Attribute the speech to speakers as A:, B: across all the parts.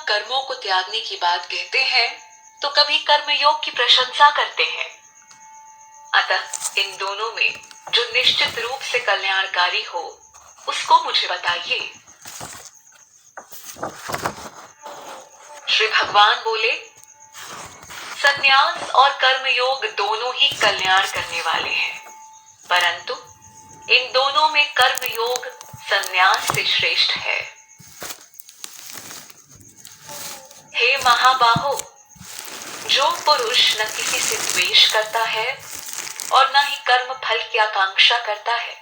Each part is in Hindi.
A: कर्मों को त्यागने की बात कहते हैं तो कभी कर्मयोग की प्रशंसा करते हैं। अतः इन दोनों में जो निश्चित रूप से कल्याणकारी हो उसको मुझे बताइए। श्री भगवान बोले, संन्यास और कर्मयोग दोनों ही कल्याण करने वाले हैं, परंतु इन दोनों में कर्मयोग संन्यास से श्रेष्ठ है। हे महाबाहो, जो पुरुष न किसी से द्वेष करता है और न ही कर्म फल की आकांक्षा करता है,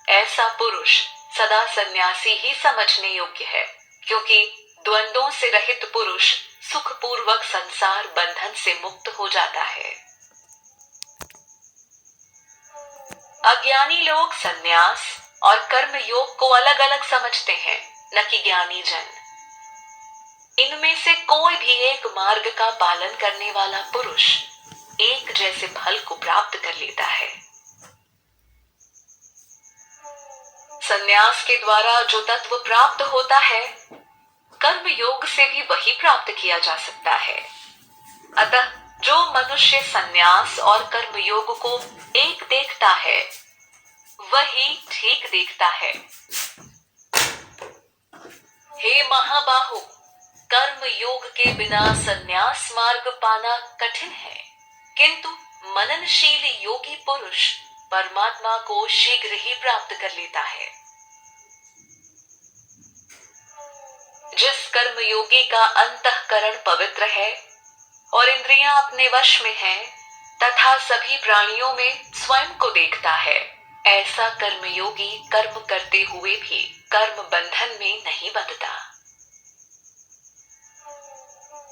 A: ऐसा पुरुष सदा सन्यासी ही समझने योग्य है, क्योंकि द्वंद्वों से रहित पुरुष सुखपूर्वक संसार बंधन से मुक्त हो जाता है। अज्ञानी लोग सन्यास और कर्म योग को अलग अलग समझते हैं, न कि ज्ञानी जन। इनमें से कोई भी एक मार्ग का पालन करने वाला पुरुष एक जैसे फल को प्राप्त कर लेता है। संन्यास के द्वारा जो तत्व प्राप्त होता है, कर्म योग से भी वही प्राप्त किया जा सकता है। अतः जो मनुष्य संन्यास और कर्म योग को एक देखता है, वही ठीक देखता है। हे महाबाहो, कर्म योग के बिना संन्यास मार्ग पाना कठिन है, किंतु मननशील योगी पुरुष परमात्मा को शीघ्र ही प्राप्त कर लेता है। जिस कर्म योगी का अंतःकरण पवित्र है और इंद्रियां अपने वश में हैं, तथा सभी प्राणियों में स्वयं को देखता है, ऐसा कर्मयोगी कर्म करते हुए भी कर्म बंधन में नहीं बंधता।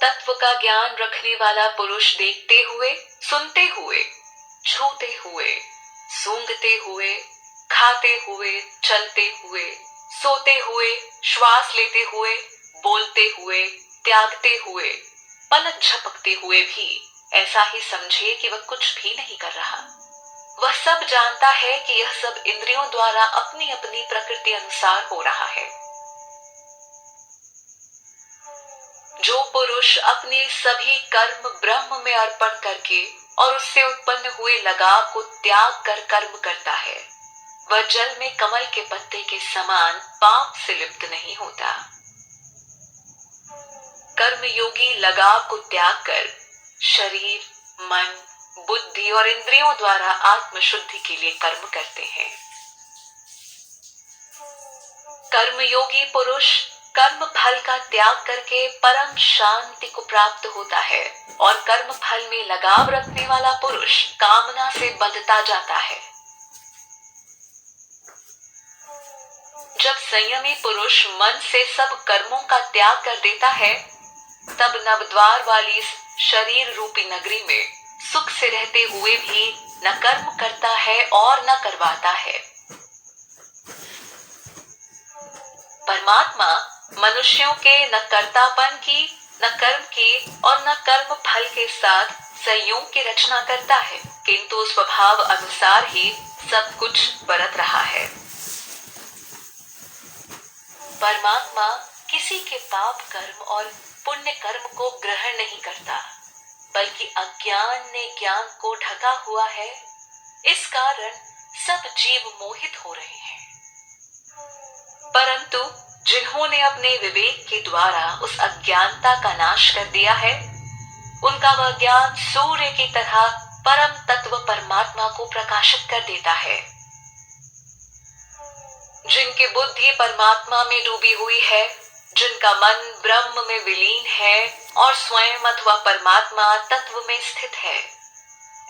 A: तत्व का ज्ञान रखने वाला पुरुष देखते हुए, सुनते हुए, छूते हुए, सूंघते हुए, खाते हुए, चलते हुए, सोते हुए, श्वास लेते हुए, बोलते हुए, त्यागते हुए, पलक झपकते हुए भी ऐसा ही समझे कि वह कुछ भी नहीं कर रहा। वह सब जानता है कि यह सब इंद्रियों द्वारा अपनी अपनी प्रकृति अनुसार हो रहा है। जो पुरुष अपने सभी कर्म ब्रह्म में अर्पण करके और उससे उत्पन्न हुए लगाव को त्याग कर कर्म करता है, वह जल में कमल के पत्ते के समान पाप से लिप्त नहीं होता। कर्म योगी लगाव को त्याग कर शरीर, मन, बुद्धि और इंद्रियों द्वारा आत्मशुद्धि के लिए कर्म करते हैं। कर्मयोगी पुरुष कर्म फल का त्याग करके परम शांति को प्राप्त होता है और कर्म फल में लगाव रखने वाला पुरुष कामना से बंधता जाता है। जब संयमी पुरुष मन से सब कर्मों का त्याग कर देता है, तब नवद्वार वाली इस शरीर रूपी नगरी में सुख से रहते हुए भी न कर्म करता है और न करवाता है। परमात्मा मनुष्यों के न कर्तापन की, न कर्म की और न कर्म फल के साथ संयोग की रचना करता है, किंतु स्वभाव अनुसार ही सब कुछ बरत रहा है। परमात्मा किसी के पाप कर्म और पुण्य कर्म को ग्रहण नहीं करता, बल्कि अज्ञान ने ज्ञान को ढका हुआ है। इस कारण सब जीव मोहित हो रहे हैं। परंतु जिन्होंने अपने विवेक के द्वारा उस अज्ञानता का नाश कर दिया है, उनका वह ज्ञान सूर्य की तरह परम तत्व परमात्मा को प्रकाशित कर देता है। जिनकी बुद्धि परमात्मा में डूबी हुई है, जिनका मन ब्रह्म में विलीन है और स्वयं अथवा परमात्मा तत्व में स्थित है,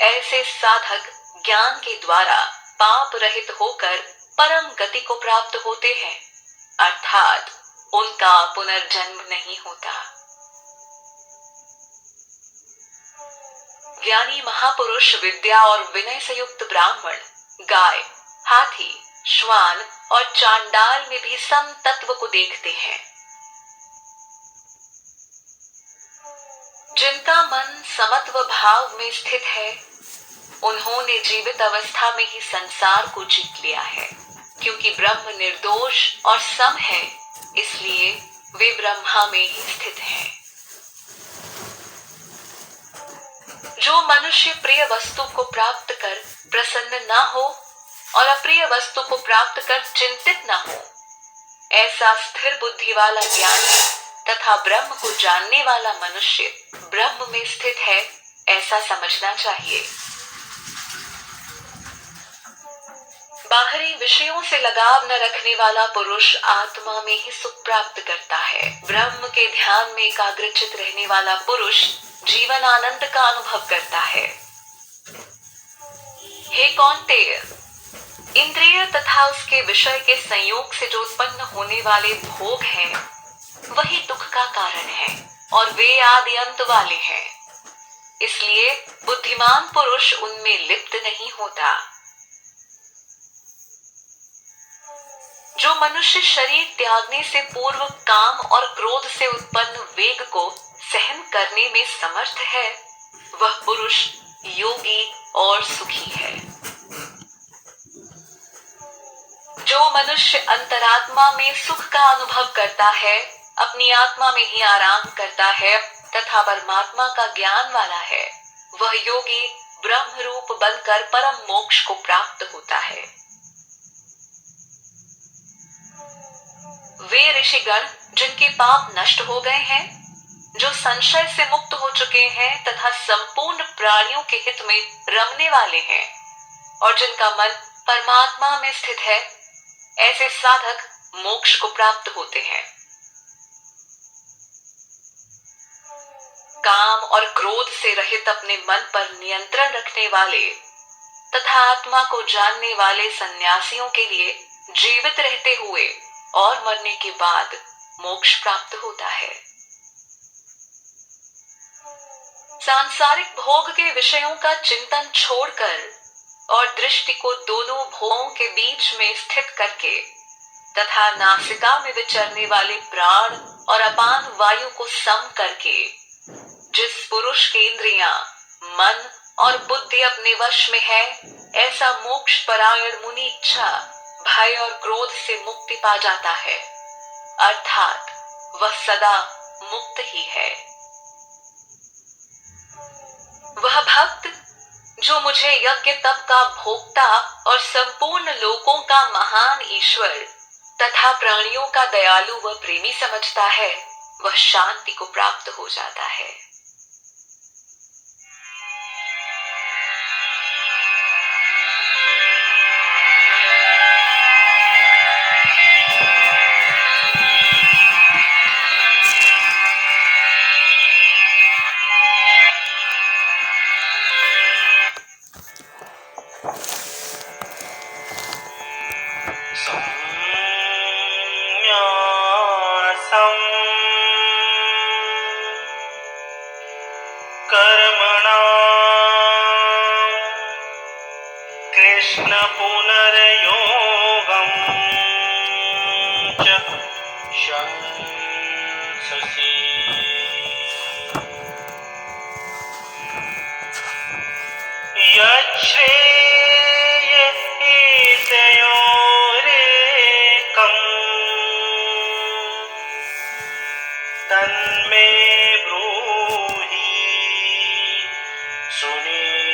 A: ऐसे साधक ज्ञान के द्वारा पाप रहित होकर परम गति को प्राप्त होते हैं, अर्थात उनका पुनर्जन्म नहीं होता। ज्ञानी महापुरुष विद्या और विनय से युक्त ब्राह्मण, गाय, हाथी, श्वान और चांडाल में भी सम तत्व को देखते हैं। जिनका मन समत्व भाव में स्थित है, उन्होंने जीवित अवस्था में ही संसार को जीत लिया है। क्योंकि ब्रह्म निर्दोष और सम है, इसलिए वे ब्रह्मा में ही स्थित हैं। जो मनुष्य प्रिय वस्तु को प्राप्त कर प्रसन्न ना हो और अप्रिय वस्तु को प्राप्त कर चिंतित ना हो, ऐसा स्थिर बुद्धि वाला ज्ञानी तथा ब्रह्म को जानने वाला मनुष्य ब्रह्म में स्थित है, ऐसा समझना चाहिए। बाहरी विषयों से लगाव न रखने वाला पुरुष आत्मा में ही सुख प्राप्त करता है। ब्रह्म के ध्यान में एकाग्रचित रहने वाला पुरुष जीवन आनंद का अनुभव करता है। हे कौन्तेय, इंद्रिय तथा उसके विषय के संयोग से जो उत्पन्न होने वाले भोग हैं, वही दुख का कारण है और वे आदि अंत वाले हैं। इसलिए बुद्धिमान पुरुष उनमें लिप्त नहीं होता। जो मनुष्य शरीर त्यागने से पूर्व काम और क्रोध से उत्पन्न वेग को सहन करने में समर्थ है, वह पुरुष योगी और सुखी है। जो मनुष्य अंतरात्मा में सुख का अनुभव करता है, अपनी आत्मा में ही आराम करता है तथा परमात्मा का ज्ञान वाला है, वह योगी ब्रह्म रूप बनकर परम मोक्ष को प्राप्त होता है। वे ऋषिगण जिनके पाप नष्ट हो गए हैं, जो संशय से मुक्त हो चुके हैं तथा संपूर्ण प्राणियों के हित में रमने वाले हैं और जिनका मन परमात्मा में स्थित है, ऐसे साधक मोक्ष को प्राप्त होते हैं। काम और क्रोध से रहित अपने मन पर नियंत्रण रखने वाले तथा आत्मा को जानने वाले सन्यासियों के लिए जीवित रहते हुए और मरने के बाद मोक्ष प्राप्त होता है। सांसारिक भोग के विषयों का चिंतन छोड़कर और दृष्टि को दोनों भोगों के बीच में स्थित करके तथा नासिका में विचरने वाले प्राण और अपान वायु को सम करके जिस पुरुष की इंद्रियां, मन और बुद्धि अपने वश में है, ऐसा मोक्ष परायण मुनि इच्छा, भय और क्रोध से मुक्ति पा जाता है, अर्थात वह सदा मुक्त ही है। वह भक्त जो मुझे यज्ञ तप का भोक्ता और संपूर्ण लोकों का महान ईश्वर तथा प्राणियों का दयालु व प्रेमी समझता है, वह शांति को प्राप्त हो जाता है।
B: कर्मणा कृष्ण पुनर्योगं च शंससि। यच्छ्रेय एतयोरेकं तन्मे ब्रूहि सुनि।